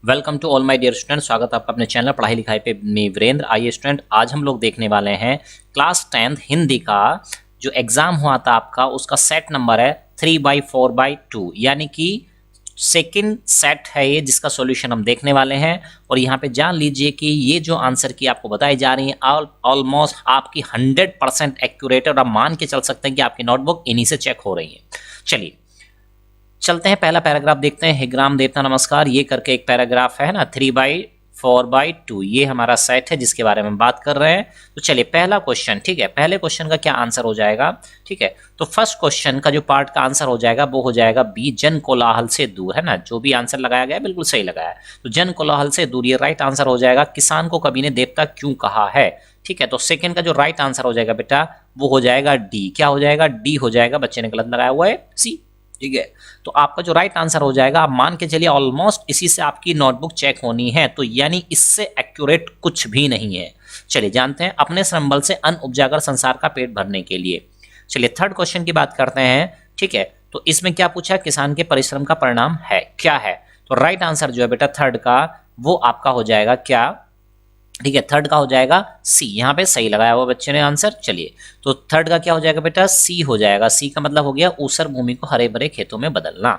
Welcome to all my dear student. स्वागत है आपका अपने चैनल पढ़ाई लिखाई पे में वीरेंद्र। आइए स्टूडेंट, आज हम लोग देखने वाले हैं क्लास 10th हिंदी का जो एग्जाम हुआ था आपका, उसका सेट नंबर है 3/4/2, यानी कि सेकंड सेट है ये, जिसका सॉल्यूशन हम देखने वाले हैं। और यहाँ पे जान लीजिए कि ये जो आंसर की आपको बताई जा रही है ऑलमोस्ट आपकी 100% एक्यूरेट है, और आप मान के चल सकते हैं कि आपकी नोटबुक इन्हीं से चेक हो रही है। चलिए चलते हैं, पहला पैराग्राफ देखते हैं। हे ग्राम देवता नमस्कार, ये करके एक पैराग्राफ है ना, 3/4/2, ये हमारा सेट है जिसके बारे में बात कर रहे हैं। तो चलिए पहला क्वेश्चन, ठीक है, पहले क्वेश्चन का क्या आंसर हो जाएगा, ठीक है। तो फर्स्ट क्वेश्चन का जो पार्ट का आंसर हो जाएगा वो हो जाएगा बी, जन कोलाहल से दूर, है ना। जो भी आंसर लगाया गया है बिल्कुल सही लगाया है। तो जन कोलाहल से दूर, ये राइट आंसर हो जाएगा। किसान को कवि ने देवता क्यों कहा है, ठीक है। तो सेकंड का जो राइट आंसर हो जाएगा बेटा वो हो जाएगा डी। क्या हो जाएगा, डी हो जाएगा। बच्चे ने गलत लगाया हुआ है सी, ठीक है। तो आपका जो राइट आंसर हो जाएगा, आप मान के चलिए ऑलमोस्ट इसी से आपकी नोटबुक चेक होनी है, तो यानी इससे एक्यूरेट कुछ भी नहीं है। चलिए जानते हैं, अपने श्रम बल से अन्न उपजाकर संसार का पेट भरने के लिए। चलिए थर्ड क्वेश्चन की बात करते हैं, ठीक है। तो इसमें क्या पूछा, किसान के परिश्रम का परिणाम है क्या है। तो राइट आंसर जो है बेटा थर्ड का, वो आपका हो जाएगा क्या, ठीक है, थर्ड का हो जाएगा सी। यहाँ पे सही लगाया हुआ बच्चे ने आंसर। चलिए तो थर्ड का क्या हो जाएगा बेटा, सी हो जाएगा। सी का मतलब हो गया ऊसर भूमि को हरे भरे खेतों में बदलना।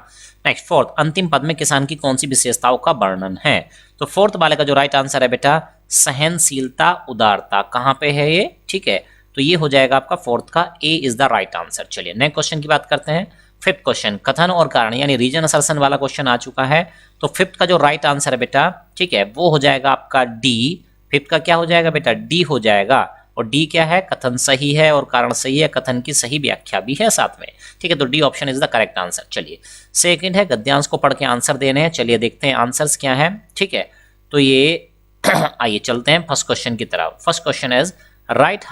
नेक्स्ट फोर्थ, अंतिम पद में किसान की कौन सी विशेषताओं का वर्णन है। तो फोर्थ वाले का जो राइट आंसर है बेटा सहनशीलता उदारता। कहाँ पे है ये, ठीक है। तो ये हो जाएगा आपका फोर्थ का ए इज द राइट आंसर। चलिए नेक्स्ट क्वेश्चन की बात करते हैं। फिफ्थ क्वेश्चन, कथन और कारण यानी रीजन असर्शन वाला क्वेश्चन आ चुका है। तो फिफ्थ का जो राइट आंसर है बेटा, ठीक है, वो हो जाएगा आपका डी। फिफ्थ का क्या हो जाएगा बेटा, डी हो जाएगा। और डी क्या है, कथन सही है और कारण सही है, कथन की सही व्याख्या भी है साथ में, ठीक है। तो D option is the correct answer. चलिए सेकंड है, गद्यांश को पढ़ के आंसर देने हैं। चलिए देखते हैं आंसर्स क्या है, ठीक है। तो ये आइए चलते हैं फर्स्ट क्वेश्चन की तरफ। फर्स्ट क्वेश्चन इज राष्ट्रीय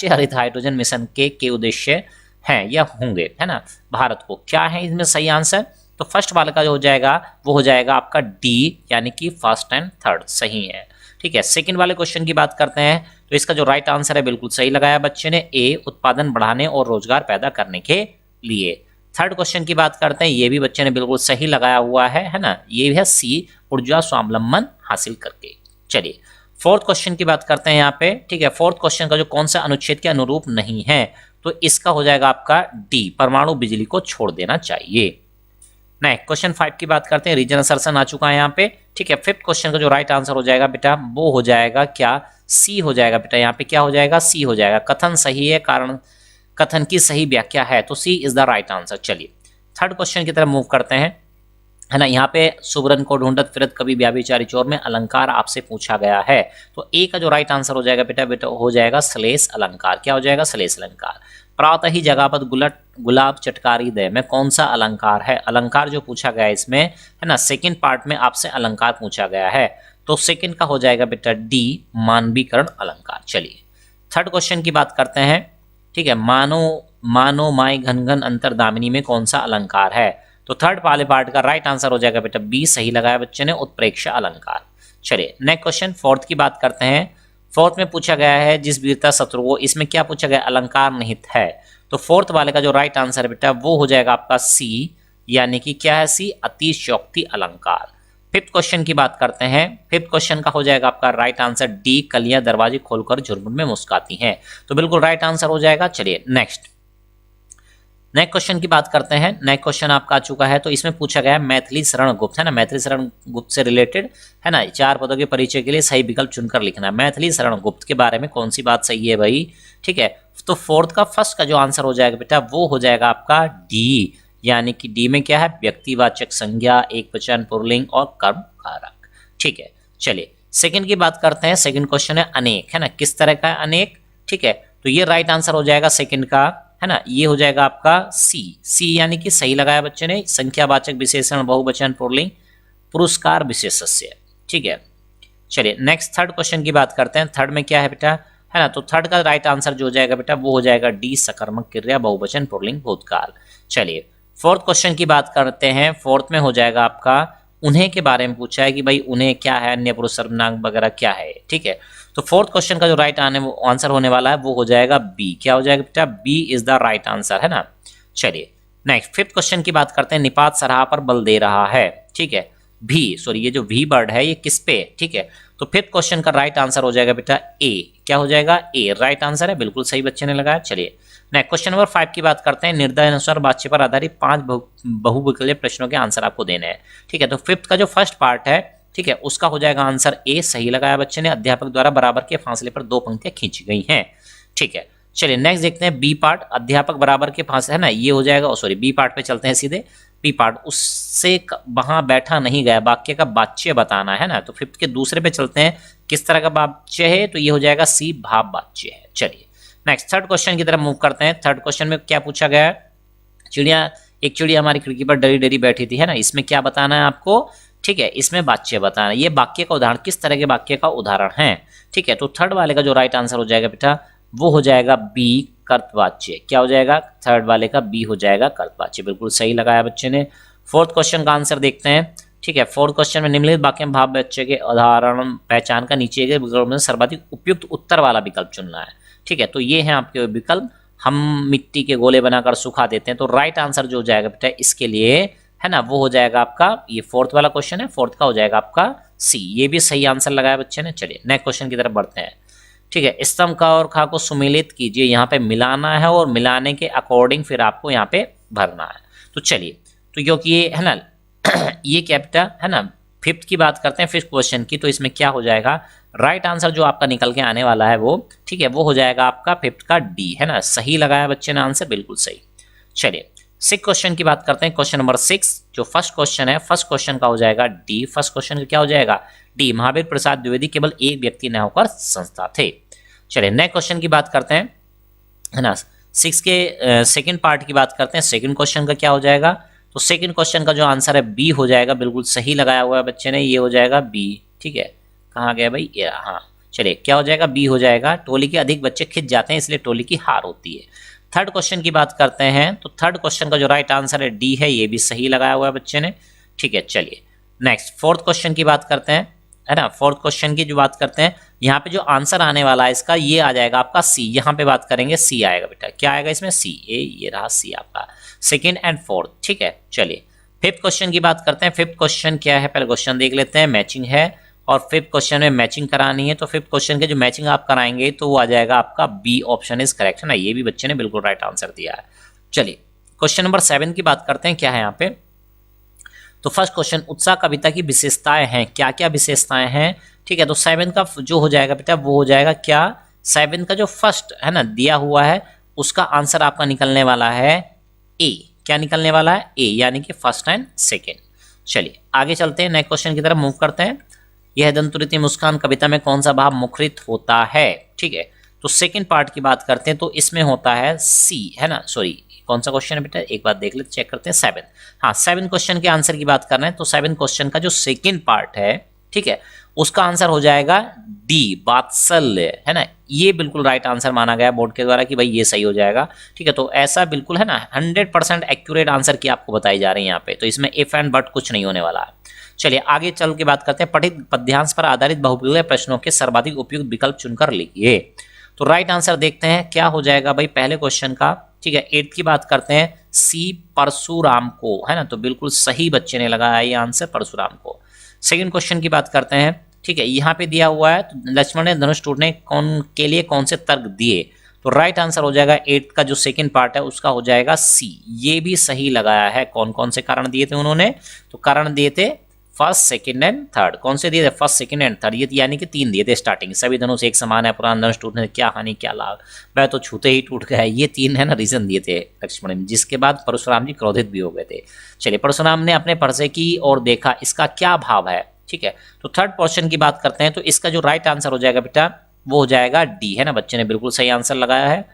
हरित हाइड्रोजन मिशन के उद्देश्य हैं या होंगे, है ना, भारत को। क्या है इसमें सही आंसर, तो फर्स्ट वाले का जो हो जाएगा वो हो जाएगा आपका डी, यानी कि फर्स्ट एंड थर्ड सही है, ठीक है। सेकंड वाले क्वेश्चन की बात करते हैं। तो इसका जो राइट आंसर है बिल्कुल सही लगाया बच्चे ने, ए, उत्पादन बढ़ाने और रोजगार पैदा करने के लिए। थर्ड क्वेश्चन की बात करते हैं, ये भी बच्चे ने बिल्कुल सही लगाया हुआ है ना, ये भी है सी, ऊर्जा स्वावलंबन हासिल करके। चलिए फोर्थ क्वेश्चन की बात करते हैं यहाँ पे, ठीक है। फोर्थ क्वेश्चन का जो कौन सा अनुच्छेद के अनुरूप नहीं है, तो इसका हो जाएगा आपका डी, परमाणु बिजली को छोड़ देना चाहिए। नेक्स्ट क्वेश्चन 5 की बात करते हैं। रीजन असर्शन आ चुका है यहाँ पे, ठीक है। फिफ्थ क्वेश्चन का जो राइट आंसर हो जाएगा बेटा वो हो जाएगा क्या, सी हो जाएगा बेटा। यहाँ पे क्या हो जाएगा, सी हो जाएगा। कथन सही है, कारण कथन की सही व्याख्या है, तो सी इज द राइट आंसर। चलिए थर्ड क्वेश्चन की तरफ मूव करते हैं, है ना। यहाँ पे सुबरन को ढूंढत फिरत कभी व्याभिचारी चोर में अलंकार आपसे पूछा गया है। तो ए का जो राइट आंसर हो जाएगा बेटा बेटा हो जाएगा श्लेष अलंकार। क्या हो जाएगा, श्लेष अलंकार। प्रातः ही जगावत गुलाब चटकारी दे में कौन सा अलंकार है। अलंकार जो पूछा गया है इसमें, है ना, सेकंड पार्ट में आपसे अलंकार पूछा गया है, तो सेकंड का हो जाएगा बेटा डी, मानवीकरण अलंकार। चलिए थर्ड क्वेश्चन की बात करते हैं, ठीक है। मानो मानो माई घन घन अंतर दामिनी में कौन सा अलंकार है। तो थर्ड वाले पार्ट का राइट आंसर हो जाएगा बेटा बी, सही लगाया बच्चे ने, उत्प्रेक्षा अलंकार। चलिए नेक्स्ट क्वेश्चन फोर्थ की बात करते हैं। फोर्थ में पूछा गया है जिस वीरता शत्रु को, इसमें क्या पूछा गया, अलंकार निहित है। तो फोर्थ वाले का जो राइट आंसर है बेटा वो हो जाएगा आपका सी, यानी कि क्या है सी, अतिशयोक्ति अलंकार। फिफ्थ क्वेश्चन की बात करते हैं। फिफ्थ क्वेश्चन का हो जाएगा आपका राइट आंसर डी, कलियां दरवाजे खोलकर झुरमुट में मुस्काती हैं, तो बिल्कुल राइट आंसर हो जाएगा। चलिए नेक्स्ट क्वेश्चन की बात करते हैं। नेक्स्ट क्वेश्चन आपका आ चुका है। तो इसमें पूछा गया है मैथिली शरण गुप्त, है ना, मैथिली शरण गुप्त से रिलेटेड, है ना, 4 पदों के परिचय के लिए सही विकल्प चुनकर लिखना है। मैथिली शरण गुप्त के बारे में कौन सी बात सही है भाई, ठीक है। तो फोर्थ का फर्स्ट का जो आंसर हो जाएगा बेटा वो हो जाएगा आपका डी, यानी कि डी में क्या है, व्यक्तिवाचक संज्ञा, एक वचन, पुल्लिंग और कर्म कारक, ठीक है। चलिए सेकंड की बात करते हैं। सेकंड क्वेश्चन है अनेक, है ना, किस तरह का है अनेक, ठीक है। तो ये राइट आंसर हो जाएगा सेकंड का, है ना, ये हो जाएगा आपका सी, सी यानी कि सही लगाया बच्चे ने, संख्यावाचक विशेषण, बहुवचन, पुल्लिंग, पुरस्कार विशेषस्य, ठीक है। चलिए नेक्स्ट थर्ड क्वेश्चन की बात करते हैं। थर्ड में क्या है बेटा, है ना, तो थर्ड का राइट आंसर जो हो जाएगा बेटा वो हो जाएगा डी, सकर्मक क्रिया, बहुवचन, पुल्लिंग, भूतकाल। चलिए फोर्थ क्वेश्चन की बात करते हैं। फोर्थ में हो जाएगा आपका उन्हें के बारे में पूछा है कि भाई उन्हें क्या है, अन्य पुरुष सर्वनाम वगैरह क्या है, ठीक है। तो फोर्थ क्वेश्चन का जो राइट आंसर होने वाला है वो हो जाएगा बी। क्या हो जाएगा बेटा, B is the right answer, है ना। चलिए नेक्स्ट फिफ्थ क्वेश्चन की बात करते हैं। निपात सराहा पर बल दे रहा है, ठीक है। ये जो वी वर्ड है ये किस पे, ठीक है। तो फिफ्थ क्वेश्चन का राइट आंसर हो जाएगा बेटा ए। क्या हो जाएगा, ए राइट आंसर है, बिल्कुल सही बच्चे ने लगाया। चलिए नेक्स्ट क्वेश्चन नंबर 5 की बात करते हैं। निर्देशानुसार बातचीत पर आधारित 5 बहुविकल्पीय प्रश्नों के आंसर आपको देने हैं, ठीक है। तो फिफ्थ का जो फर्स्ट पार्ट है, ठीक है, उसका हो जाएगा आंसर ए, सही लगाया बच्चे ने। अध्यापक द्वारा बराबर के फासले पर 2 पंक्तियां खींची गई हैं, ठीक है। चलिए नेक्स्ट देखते हैं बी पार्ट। अध्यापक बराबर के फासले, है ना, ये हो जाएगा, सॉरी बी पार्ट पे चलते हैं सीधे। बी पार्ट, उससे वहां बैठा नहीं गया, वाक्य का वाच्य बताना है ना। तो फिफ्थ के दूसरे पे चलते हैं, किस तरह का वाच्य है, तो ये हो जाएगा सी, भाव वाच्य है। चलिए नेक्स्ट थर्ड क्वेश्चन की तरफ मूव करते हैं। थर्ड क्वेश्चन में क्या पूछा गया है, एक चिड़िया हमारी खिड़की पर डरी डरी बैठी थी, है ना। इसमें क्या बताना है आपको, ठीक है, इसमें वाच्य बताना है। ये वाक्य का उदाहरण, किस तरह के वाक्य का उदाहरण है, ठीक है। तो थर्ड वाले का जो राइट आंसर हो जाएगा बेटा, वो हो जाएगा बी, कर्तवाच्य। क्या हो जाएगा, थर्ड वाले का बी हो जाएगा कर्तवाच्य, बिल्कुल सही लगाया बच्चे ने। फोर्थ क्वेश्चन का आंसर देखते हैं, ठीक है। फोर्थ क्वेश्चन में निम्नलिखित वाक्य में भाव वाच्य के उदाहरण पहचान का नीचे के विकल्प में सर्वाधिक उपयुक्त उत्तर वाला विकल्प चुनना है, ठीक है। तो ये है आपके विकल्प। हम मिट्टी के गोले बनाकर सुखा देते हैं, तो राइट आंसर जो हो जाएगा बेटा इसके लिए, है ना, वो हो जाएगा आपका, ये फोर्थ वाला क्वेश्चन है, फोर्थ का हो जाएगा आपका सी। ये भी सही आंसर लगाया बच्चे ने। चलिए नेक्स्ट क्वेश्चन की तरफ बढ़ते हैं, ठीक है। स्तंभ का और खा को सुमिलित कीजिए, यहाँ पे मिलाना है और मिलाने के अकॉर्डिंग फिर आपको यहाँ पे भरना है। तो चलिए, तो क्योंकि ये है ना ये क्या बेटा, है ना, फिफ्थ की बात करते हैं, फिफ्थ क्वेश्चन की। तो इसमें क्या हो जाएगा, राइट आंसर जो आपका निकल के आने वाला है वो, ठीक है, वो हो जाएगा आपका फिफ्थ का डी, है ना, सही लगाया बच्चे ने आंसर, बिल्कुल सही। चलिए सिक्स क्वेश्चन की बात करते हैं। क्वेश्चन नंबर 6 जो फर्स्ट क्वेश्चन है, फर्स्ट क्वेश्चन का हो जाएगा डी। फर्स्ट क्वेश्चन का क्या हो जाएगा, डी। महावीर प्रसाद द्विवेदी केवल एक व्यक्ति न होकर संस्था थे। चलिए नेक्स्ट क्वेश्चन की बात करते हैं, है ना। 6 के सेकंड पार्ट की बात करते हैं। सेकंड क्वेश्चन का क्या हो जाएगा, तो सेकंड क्वेश्चन का जो आंसर है बी हो जाएगा, बिल्कुल सही लगाया हुआ है बच्चे ने, ये हो जाएगा बी, ठीक है। कहाँ गया भाई, ये हाँ। चलिए क्या हो जाएगा, बी हो जाएगा। टोली के अधिक बच्चे खिंच जाते हैं इसलिए टोली की हार होती है। थर्ड क्वेश्चन की बात करते हैं, तो थर्ड क्वेश्चन का जो राइट आंसर है डी है, ये भी सही लगाया हुआ है बच्चे ने, ठीक है। चलिए नेक्स्ट फोर्थ क्वेश्चन की बात करते हैं, है ना। फोर्थ क्वेश्चन की जो बात करते हैं, यहाँ पे जो आंसर आने वाला है इसका, ये आ जाएगा आपका सी। यहाँ पे बात करेंगे सी आएगा बेटा, क्या आएगा इसमें, सी। ये रहा सी आपका सेकंड एंड फोर्थ, ठीक है। चलिए फिफ्थ क्वेश्चन की बात करते हैं। फिफ्थ क्वेश्चन क्या है, पहले क्वेश्चन देख लेते हैं। मैचिंग है और फिफ्थ क्वेश्चन में मैचिंग करानी है, तो फिफ्थ क्वेश्चन के जो मैचिंग आप कराएंगे तो वो आ जाएगा आपका बी ऑप्शन इज करेक्ट, है ना। ये भी बच्चे ने बिल्कुल राइट आंसर दिया है। चलिए क्वेश्चन नंबर 7 की बात करते हैं, क्या है यहाँ पे, तो फर्स्ट क्वेश्चन, उत्साह कविता की विशेषताएं हैं, क्या क्या विशेषताएं हैं, ठीक है। तो 7 का जो हो जाएगा बेटा, वो हो जाएगा क्या, 7 का जो फर्स्ट है ना दिया हुआ है, उसका आंसर आपका निकलने वाला है ए। क्या निकलने वाला है, ए, यानी कि फर्स्ट एंड सेकेंड। चलिए आगे चलते हैं, नेक्स्ट क्वेश्चन की तरफ मूव करते हैं। यह दंतुरित मुस्कान कविता में कौन सा भाव मुखरित होता है, ठीक है। तो सेकंड पार्ट की बात करते हैं, तो इसमें होता है सी, है ना, सॉरी कौन सा क्वेश्चन है बेटा, एक बार देख लेते, चेक करते हैं। 7, हाँ 7 क्वेश्चन के आंसर की बात कर रहे हैं। तो 7 क्वेश्चन का जो सेकंड पार्ट है, ठीक है, उसका आंसर हो जाएगा डी, वात्सल्य, है ना। ये बिल्कुल राइट आंसर माना गया बोर्ड के द्वारा कि भाई ये सही हो जाएगा, ठीक है। तो ऐसा बिल्कुल है ना 100% एक्यूरेट आंसर की आपको बताई जा रही है यहाँ पे, तो इसमें इफ एंड बट कुछ नहीं होने वाला है। चलिए आगे चल के बात करते हैं। पठित पद्यांश पर आधारित बहुविकल्पीय प्रश्नों के सर्वाधिक उपयुक्त विकल्प चुनकर लिखिए। तो राइट आंसर देखते हैं क्या हो जाएगा भाई पहले क्वेश्चन का, ठीक है। 8 की बात करते हैं, सी परशुराम को, है ना, तो बिल्कुल सही बच्चे ने लगाया ये आंसर परशुराम को। सेकंड क्वेश्चन की बात करते हैं, ठीक है, यहाँ पे दिया हुआ है, तो लक्ष्मण ने धनुष टूटने के लिए कौन से तर्क दिए, तो राइट आंसर हो जाएगा 8 का जो सेकंड पार्ट है उसका हो जाएगा सी। ये भी सही लगाया है। कौन कौन से कारण दिए थे उन्होंने, तो कारण दिए थे फर्स्ट सेकंड एंड थर्ड। कौन से दिए थे, फर्स्ट सेकंड एंड थर्ड, ये यानी कि 3 दिए थे स्टार्टिंग। सभी धनुष एक समान है, पुराना धनुष टूटने से क्या हानि क्या लाभ, वह तो छूते ही टूट गया, ये 3 है ना रीजन दिए थे लक्ष्मण ने, जिसके बाद परशुराम जी क्रोधित भी हो गए थे। चलिए परशुराम ने अपने परसे की ओर देखा, इसका क्या भाव है, ठीक है। तो थर्ड क्वेश्चन की बात करते हैं, तो इसका जो राइट आंसर हो जाएगा बेटा वो हो जाएगा डी, है ना, बच्चे ने बिल्कुल सही आंसर लगाया है।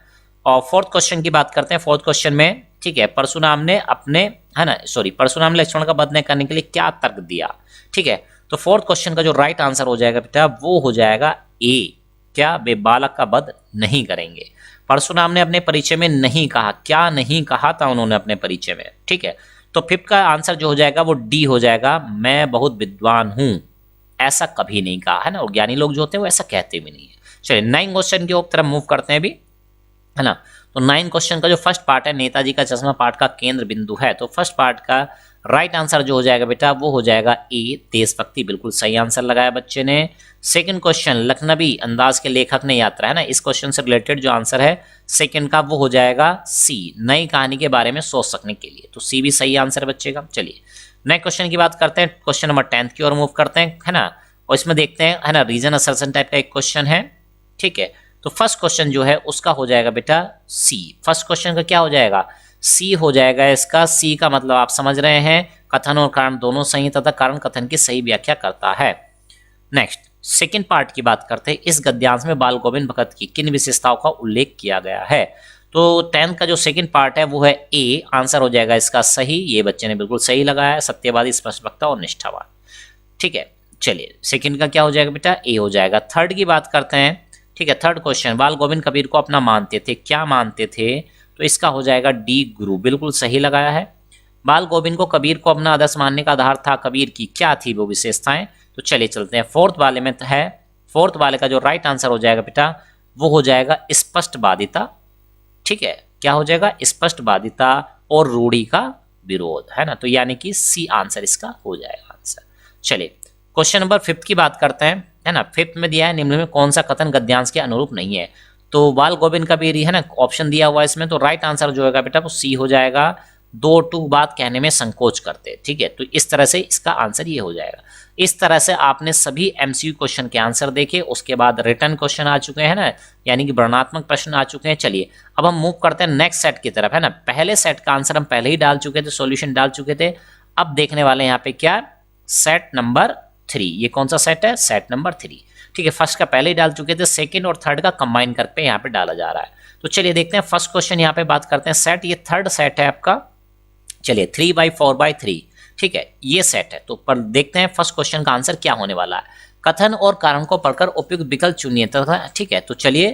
और फोर्थ क्वेश्चन की बात करते हैं। फोर्थ क्वेश्चन में, ठीक है, परशुराम ने अपने, है ना, सॉरी परशुराम ने लक्ष्मण का वध न करने के लिए क्या तर्क दिया, ठीक है। तो फोर्थ क्वेश्चन का जो राइट आंसर हो जाएगा बेटा वो हो जाएगा ए, क्या वे बालक का वध नहीं करेंगे। परशुराम ने अपने परिचय में नहीं कहा, क्या नहीं कहा था उन्होंने अपने परिचय में, ठीक है। तो फिफ्थ का आंसर जो हो जाएगा वो डी हो जाएगा, मैं बहुत विद्वान हूं, ऐसा कभी नहीं कहा, है ना। और ज्ञानी लोग जो होते हैं वो ऐसा कहते भी नहीं है। चलिए 9 क्वेश्चन की तरफ मूव करते हैं अभी, है ना। तो 9 क्वेश्चन का जो फर्स्ट पार्ट है, नेताजी का चश्मा पार्ट का केंद्र बिंदु है। तो फर्स्ट पार्ट का राइट आंसर जो हो जाएगा बेटा वो हो जाएगा ए, देशभक्ति। बिल्कुल सही आंसर लगाया बच्चे ने। सेकंड क्वेश्चन, लखनवी अंदाज के लेखक ने यात्रा, है ना, इस क्वेश्चन से रिलेटेड जो आंसर है सेकंड का वो हो जाएगा सी, नई कहानी के बारे में सोच सकने के लिए। तो सी भी सही आंसर है बच्चे का। चलिए नेक्स्ट क्वेश्चन की बात करते हैं, क्वेश्चन नंबर 10 की ओर मूव करते हैं, है ना, और इसमें देखते हैं, है ना, रीजन असर्शन टाइप का एक क्वेश्चन है। ठीक है, तो फर्स्ट क्वेश्चन जो है उसका हो जाएगा बेटा सी। फर्स्ट क्वेश्चन का क्या हो जाएगा, सी हो जाएगा इसका। सी का मतलब आप समझ रहे हैं, कथन और कारण दोनों सही तथा कारण कथन की सही व्याख्या करता है। नेक्स्ट सेकंड पार्ट की बात करते हैं, इस गद्यांश में बाल गोविंद भगत की किन विशेषताओं का उल्लेख किया गया है। तो 10 का जो सेकंड पार्ट है वो है ए, आंसर हो जाएगा इसका सही। ये बच्चे ने बिल्कुल सही लगाया है, सत्यवादी, स्पष्टवक्ता और निष्ठावान। ठीक है, चलिए सेकंड का क्या हो जाएगा बेटा, ए हो जाएगा। थर्ड की बात करते हैं। ठीक है, थर्ड क्वेश्चन, बाल गोविंद कबीर को अपना मानते थे, क्या मानते थे, तो इसका हो जाएगा डी, गुरु। बिल्कुल सही लगाया है। बाल गोविंद को कबीर को अपना आदर्श मानने का आधार था, कबीर की क्या थी वो विशेषताएं। तो चलिए चलते हैं फोर्थ वाले में है। फोर्थ वाले का जो राइट आंसर हो जाएगा बेटा वो हो जाएगा स्पष्टवादिता। ठीक है, क्या हो जाएगा, स्पष्टवादिता और रूढ़ी का विरोध, है ना, तो यानी कि सी आंसर इसका हो जाएगा आंसर। चलिए क्वेश्चन नंबर 5 की बात करते हैं, है ना। 5 में दिया है, निम्न में कौन सा कथन गद्यांश के अनुरूप नहीं है। तो बाल गोविंद कबीर, है ना, ऑप्शन दिया हुआ है इसमें, तो राइट आंसर जो होगा बेटा वो सी हो जाएगा। दो टू बात कहने में संकोच करते। ठीक है, तो इस तरह से इसका आंसर ये हो जाएगा। इस तरह से आपने सभी एमसीक्यू क्वेश्चन के आंसर देखे, उसके बाद रिटर्न क्वेश्चन आ चुके हैं ना, यानी कि वर्णनात्मक प्रश्न आ चुके हैं। चलिए अब हम मूव करते हैं नेक्स्ट सेट की तरफ, है ना। पहले सेट का आंसर हम पहले ही डाल चुके थे, सॉल्यूशन डाल चुके थे। अब देखने वाले यहाँ पे क्या, सेट नंबर 3। ये कौन सा सेट है, सेट नंबर 3। ठीक है, फर्स्ट का पहले ही डाल चुके थे, सेकंड और थर्ड का कंबाइन करके यहाँ पे डाला जा रहा है। तो चलिए देखते हैं फर्स्ट क्वेश्चन यहाँ पे बात करते हैं। सेट, ये थर्ड सेट है आपका। चलिए 3/4/3, ठीक है, ये सेट है। तो पर देखते हैं फर्स्ट क्वेश्चन का आंसर क्या होने वाला है। कथन और कारण को पढ़कर उपयुक्त विकल्प चुनिए तथा, ठीक है, तो चलिए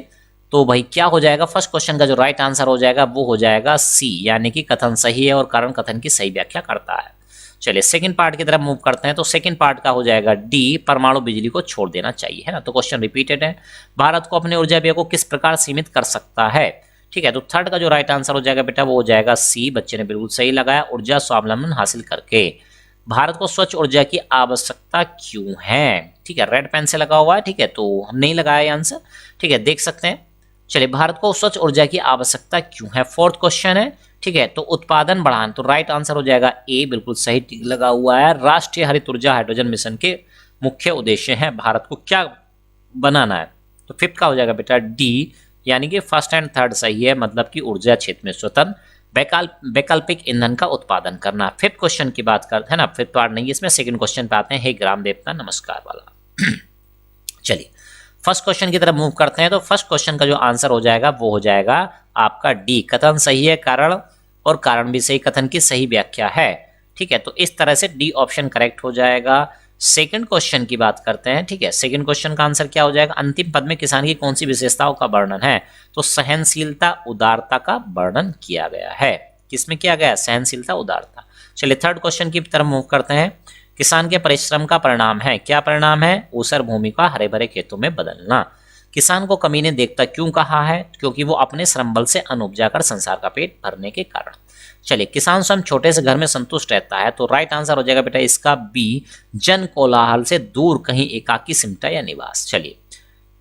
तो भाई क्या हो जाएगा, फर्स्ट क्वेश्चन का जो राइट आंसर हो जाएगा वो हो जाएगा सी, यानी कि कथन सही है और कारण कथन की सही व्याख्या करता है। चलिए सेकंड पार्ट की तरफ मूव करते हैं। तो सेकंड पार्ट का हो जाएगा डी, परमाणु बिजली को छोड़ देना चाहिए, है ना। तो क्वेश्चन रिपीटेड है, भारत को अपने ऊर्जा व्यय को किस प्रकार सीमित कर सकता है। ठीक है, तो थर्ड का जो राइट आंसर हो जाएगा बेटा वो हो जाएगा सी। बच्चे ने बिल्कुल सही लगाया, ऊर्जा स्वावलंबन हासिल करके। भारत को स्वच्छ ऊर्जा की आवश्यकता क्यों है। ठीक है, रेड पेन से लगा हुआ है, ठीक है, तो हम नहीं लगाया ये आंसर। ठीक है, देख सकते हैं। चलिए भारत को स्वच्छ ऊर्जा की आवश्यकता क्यों है, फोर्थ क्वेश्चन है। ठीक है, तो उत्पादन बढ़ाना, तो राइट आंसर हो जाएगा ए, बिल्कुल सही टिक लगा हुआ है। राष्ट्रीय हरित ऊर्जा हाइड्रोजन मिशन के मुख्य उद्देश्य हैं, भारत को क्या बनाना है। तो फिफ्थ का हो जाएगा बेटा डी, यानी कि फर्स्ट एंड थर्ड सही है, मतलब कि ऊर्जा क्षेत्र में स्वतंत्र वैकल्पिक ईंधन का उत्पादन करना। फिफ्थ क्वेश्चन की बात करते हैं ना, फिफ्थ पार्ट नहीं, इसमें सेकंड क्वेश्चन पे आते हैं, हे ग्राम देवता नमस्कार वाला। चलिए फर्स्ट क्वेश्चन की तरफ मूव करते हैं। तो फर्स्ट क्वेश्चन का जो आंसर हो जाएगा वो हो जाएगा आपका डी, कथन सही है, कारण और कारण भी सही, कथन की सही व्याख्या है। ठीक है, तो इस तरह से डी ऑप्शन करेक्ट हो जाएगा। सेकंड क्वेश्चन की बात करते हैं। ठीक है, सेकंड क्वेश्चन का आंसर क्या हो जाएगा, अंतिम पद में किसान की कौन सी विशेषताओं का वर्णन है। तो सहनशीलता उदारता का वर्णन किया गया है। किसमें किया गया, सहनशीलता उदारता। चलिए थर्ड क्वेश्चन की तरफ मूव करते हैं। किसान के परिश्रम का परिणाम है, क्या परिणाम है, ऊसर भूमि का हरे भरे खेतों में बदलना। किसान को कमीने देखता क्यों कहा है, क्योंकि वो अपने श्रम बल से अन्न उपजाकर संसार का पेट भरने के कारण। चलिए किसान स्वयं छोटे से घर में संतुष्ट रहता है। तो राइट आंसर हो जाएगा बेटा इसका बी, जन कोलाहल से दूर कहीं एकाकी सिमटा या निवास। चलिए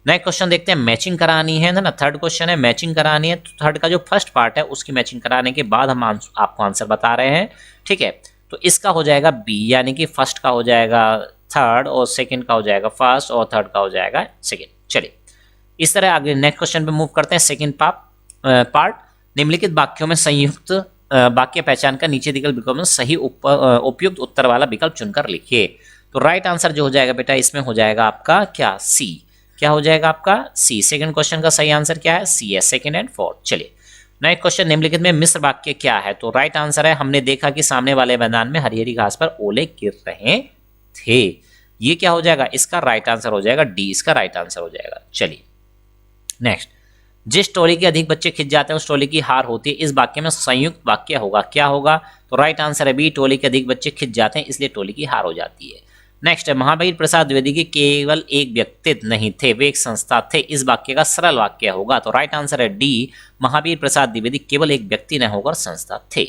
नेक्स्ट क्वेश्चन देखते हैं, मैचिंग करानी है ना, थर्ड क्वेश्चन है मैचिंग करानी है। तो थर्ड का जो फर्स्ट पार्ट है उसकी मैचिंग कराने के बाद हम आपको आंसर बता रहे हैं। ठीक है, तो इसका हो जाएगा बी, यानी कि फर्स्ट का हो जाएगा थर्ड और सेकंड का हो जाएगा फर्स्ट और थर्ड का हो जाएगा सेकंड। चलिए इस तरह आगे नेक्स्ट क्वेश्चन पे मूव करते हैं। सेकंड पार्ट, निम्नलिखित वाक्यों में संयुक्त वाक्य पहचान कर नीचे दिए गए विकल्प में सही उपयुक्त उत्तर वाला विकल्प चुनकर लिखिए। तो राइट आंसर जो हो जाएगा बेटा इसमें हो जाएगा आपका क्या, सी। क्या हो जाएगा आपका सी। सेकंड क्वेश्चन का सही आंसर क्या है, सी है, सेकंड एंड फोर्थ। चलिए नेक्स्ट क्वेश्चन, निम्नलिखित में मिश्र वाक्य क्या है। तो राइट आंसर है, हमने देखा कि सामने वाले मैदान में हरी हरी घास पर ओले गिर रहे थे। ये क्या हो जाएगा, इसका राइट आंसर हो जाएगा डी, इसका राइट आंसर हो जाएगा। चलिए नेक्स्ट, जिस टोली के अधिक बच्चे खिंच जाते हैं उस टोली की हार होती है। इस वाक्य में संयुक्त वाक्य होगा, क्या होगा। तो राइट आंसर है बी, टोली के अधिक बच्चे खिंच जाते हैं इसलिए टोली की हार हो जाती है। नेक्स्ट है, महावीर प्रसाद द्विवेदी के केवल एक व्यक्तित्व नहीं थे, वे एक संस्था थे। इस वाक्य का सरल वाक्य होगा। तो राइट आंसर है डी, महावीर प्रसाद द्विवेदी केवल एक व्यक्ति न होकर संस्था थे।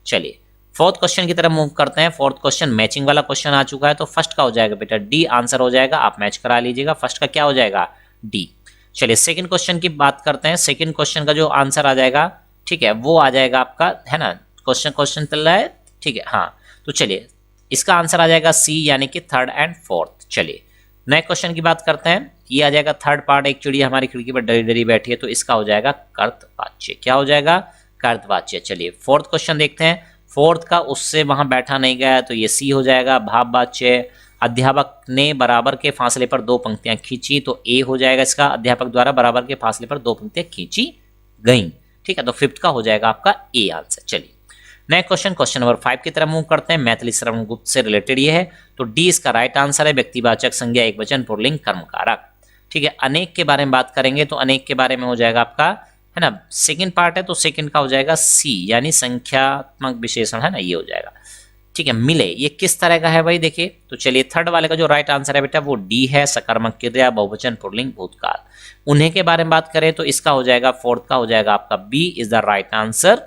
चलिए फोर्थ क्वेश्चन की तरफ मूव करते हैं। फोर्थ क्वेश्चन मैचिंग वाला क्वेश्चन आ चुका है, तो फर्स्ट का हो जाएगा बेटा डी आंसर हो जाएगा, आप मैच करा लीजिएगा। फर्स्ट का क्या हो जाएगा डी। चलिए सेकंड क्वेश्चन की बात करते हैं। सेकंड क्वेश्चन का जो आंसर आ जाएगा, ठीक है, वो आ जाएगा आपका, है ना, क्वेश्चन चल रहा है, ठीक है, हाँ। तो चलिए इसका आंसर आ जाएगा सी, यानी कि थर्ड एंड फोर्थ। चलिए नेक्स्ट क्वेश्चन की बात करते हैं। ये आ जाएगा थर्ड पार्ट, एक चिड़िया हमारी खिड़की पर डरी डरी बैठी है, तो इसका हो जाएगा कर्तवाच्य। क्या हो जाएगा कर्तवाच्य। चलिए फोर्थ क्वेश्चन देखते हैं। फोर्थ का उससे वहां बैठा नहीं गया, तो ये सी हो जाएगा भाववाच्य। अध्यापक ने बराबर के फासले पर 2 पंक्तियां खींची, तो ए हो जाएगा इसका, अध्यापक द्वारा बराबर के फासले पर 2 पंक्तियां खींची गई, ठीक है। तो फिफ्थ का हो जाएगा आपका ए आंसर। चलिए नेक्स्ट क्वेश्चन, क्वेश्चन नंबर 5 की तरफ मूव करते हैं। मैथिली श्रवण गुप्त से रिलेटेड ये है, तो डी इसका राइट आंसर है। व्यक्तिवाचक संज्ञा एकवचन पुल्लिंग कर्मकारक, ठीक है। अनेक के बारे में बात करेंगे, तो अनेक के बारे में हो जाएगा आपका, है ना, सेकंड पार्ट है, तो सेकंड का हो जाएगा सी, यानी संख्यात्मक विशेषण, है ना, ये हो जाएगा, ठीक है। मिले ये किस तरह का है भाई, देखिए। तो चलिए थर्ड वाले का जो राइट आंसर है बेटा वो डी है, सकर्मक क्रिया बहुवचन पुल्लिंग भूतकाल। उन्हें के बारे में बात करें तो इसका हो जाएगा, फोर्थ का हो जाएगा आपका B is the right answer.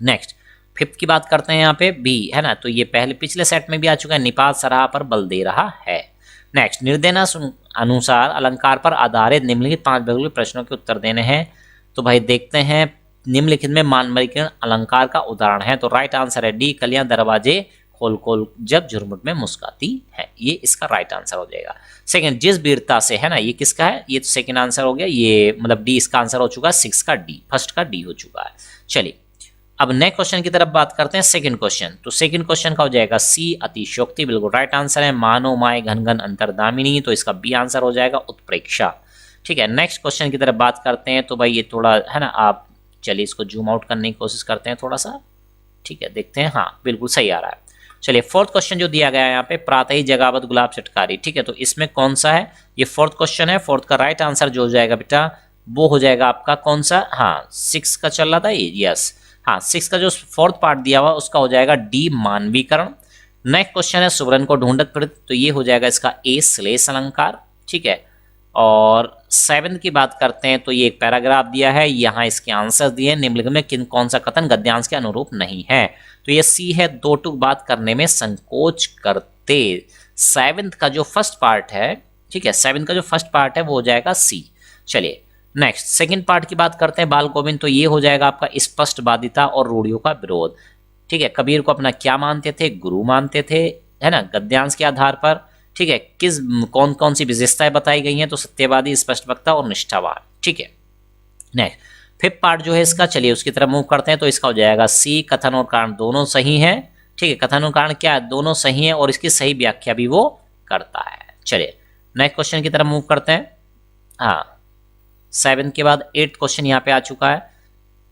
Next fifth की बात करते हैं, यहाँ पे बी, है ना, तो ये पहले पिछले सेट में भी आ चुका है, निपात सराह पर बल दे रहा है। नेक्स्ट निर्देश अनुसार अलंकार पर आधारित निम्नलिखित 5 बहुलक प्रश्नों के उत्तर देने हैं। तो भाई देखते हैं, निम्नलिखित में मानवरीकरण अलंकार का उदाहरण है, तो राइट आंसर है डी, कलियां दरवाजे खोल खोल जब झुरमुट में मुस्काती है, ये इसका राइट आंसर हो जाएगा। सेकंड जिस वीरता से, है ना, ये किसका है, ये तो सेकंड आंसर हो गया, ये मतलब डी इसका आंसर हो चुका है, 6 का डी, फर्स्ट का डी हो चुका है। चलिए अब नेक्स्ट क्वेश्चन की तरफ बात करते हैं, सेकंड क्वेश्चन। तो सेकंड क्वेश्चन का हो जाएगा सी, अतिशयोक्ति बिल्कुल राइट आंसर है। मानो माए घन घन अंतर्दामिनी, तो इसका बी आंसर हो जाएगा, उत्प्रेक्षा, ठीक है। नेक्स्ट क्वेश्चन की तरफ बात करते हैं, तो भाई ये थोड़ा, है ना, आप चलिए इसको जूम आउट करने की कोशिश करते हैं थोड़ा सा, ठीक है, देखते हैं, हाँ बिल्कुल सही आ रहा है। चलिए फोर्थ क्वेश्चन जो दिया गया है यहाँ पे, प्रातः ही जगावत गुलाब चटकारी, ठीक है, तो इसमें कौन सा है, ये फोर्थ क्वेश्चन है। फोर्थ का राइट आंसर जो हो जाएगा बेटा वो हो जाएगा आपका कौन सा, हाँ 6 का चल रहा था ये, यस, हाँ 6 का जो फोर्थ पार्ट दिया हुआ उसका हो जाएगा डी, मानवीकरण। नेक्स्ट क्वेश्चन है सुवर्ण को ढूंढत फिरत, तो ये हो जाएगा इसका ए, श्लेष अलंकार, ठीक है। और 7 की बात करते हैं, तो ये एक पैराग्राफ दिया है, यहाँ इसके आंसर दिए, निम्नलिखित में किन कौन सा कथन गद्यांश के अनुरूप नहीं है, तो ये सी है, 2 टूक बात करने में संकोच करते। 7 का जो फर्स्ट पार्ट है, ठीक है, 7 का जो फर्स्ट पार्ट है वो हो जाएगा सी। चलिए नेक्स्ट सेकंड पार्ट की बात करते हैं, बाल गोविंद, तो ये हो जाएगा आपका स्पष्टवादिता और रूढ़ियों का विरोध, ठीक है। कबीर को अपना क्या मानते थे, गुरु मानते थे, है ना, गद्यांश के आधार पर, ठीक है। किस कौन कौन सी विशेषताएं बताई गई हैं, तो सत्यवादी, स्पष्टवक्ता और निष्ठावान, ठीक है। नेक्स्ट फिफ्थ पार्ट जो है इसका, चलिए उसकी तरफ मूव करते हैं, तो इसका हो जाएगा सी, कथन और कारण दोनों सही हैं, ठीक है। कथन और कारण क्या है, दोनों सही हैं, और इसकी सही व्याख्या भी वो करता है। चलिए नेक्स्ट क्वेश्चन की तरफ मूव करते हैं। हाँ 7 के बाद 8 क्वेश्चन यहाँ पे आ चुका है,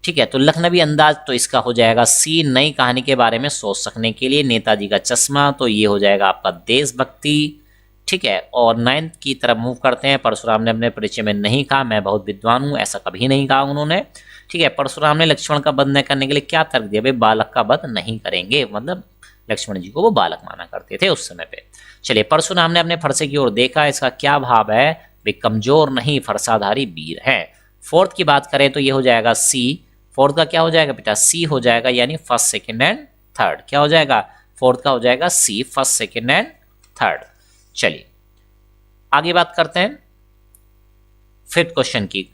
ठीक है। तो लखनवी अंदाज, तो इसका हो जाएगा सी, नई कहानी के बारे में सोच सकने के लिए, नेताजी का चश्मा, तो ये हो जाएगा आपका देशभक्ति, ठीक है। और 9th की तरफ मूव करते हैं। परशुराम ने अपने परिचय में नहीं कहा मैं बहुत विद्वान हूँ, ऐसा कभी नहीं कहा उन्होंने, ठीक है। परशुराम ने लक्ष्मण का वध न करने के लिए क्या तर्क दिया, भाई बालक का वध नहीं करेंगे, मतलब लक्ष्मण जी को वो बालक माना करते थे उस समय पे। चलिए परशुराम ने अपने फरसे की ओर देखा, इसका क्या भाव है, वे कमजोर नहीं फरसाधारी वीर हैं। फोर्थ की बात करें तो ये हो जाएगा सी, फोर्थ का क्या हो जाएगा बेटा, सी हो जाएगा, यानी फर्स्ट सेकंड एंड थर्ड, क्या हो जाएगा, फोर्थ का हो जाएगा सी, फर्स्ट सेकंड एंड थर्ड। चलिए आगे बात करते हैं फिफ्थ क्वेश्चन की।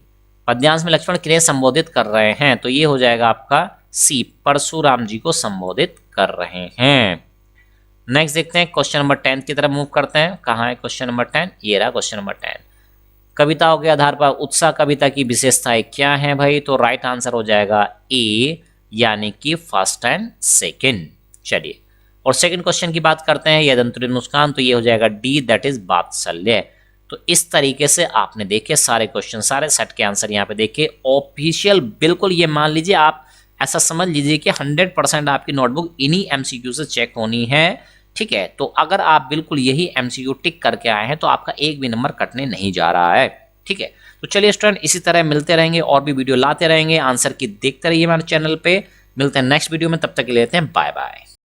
पद्यांश में लक्ष्मण किन्हें संबोधित कर रहे हैं, तो ये हो जाएगा आपका सी, परशुराम जी को संबोधित कर रहे हैं। नेक्स्ट देखते हैं क्वेश्चन नंबर 10 की तरफ मूव करते हैं। कहाँ है क्वेश्चन नंबर 10, ये रहा क्वेश्चन नंबर 10। कविताओं के आधार पर उत्साह कविता की विशेषताएं क्या हैं भाई, तो राइट आंसर हो जाएगा ए, यानी कि फर्स्ट एंड सेकंड। चलिए और सेकंड क्वेश्चन की बात करते हैं, यदंतुरी मुस्कान, तो ये हो जाएगा डी, दैट इज वात्सल्य। तो इस तरीके से आपने देखे सारे क्वेश्चन, सारे सेट के आंसर यहाँ पे देखे। ऑफिशियल बिल्कुल ये मान लीजिए, आप ऐसा समझ लीजिए कि 100% आपकी नोटबुक इन्हीं एमसीक्यू से चेक होनी है, ठीक है। तो अगर आप बिल्कुल यही एमसीक्यू टिक करके आए हैं तो आपका एक भी नंबर कटने नहीं जा रहा है, ठीक है। तो चलिए स्टूडेंट इसी तरह मिलते रहेंगे और भी वीडियो लाते रहेंगे, आंसर की देखते रहिए हमारे चैनल पे। मिलते हैं नेक्स्ट वीडियो में, तब तक के लिए लेते हैं बाय बाय।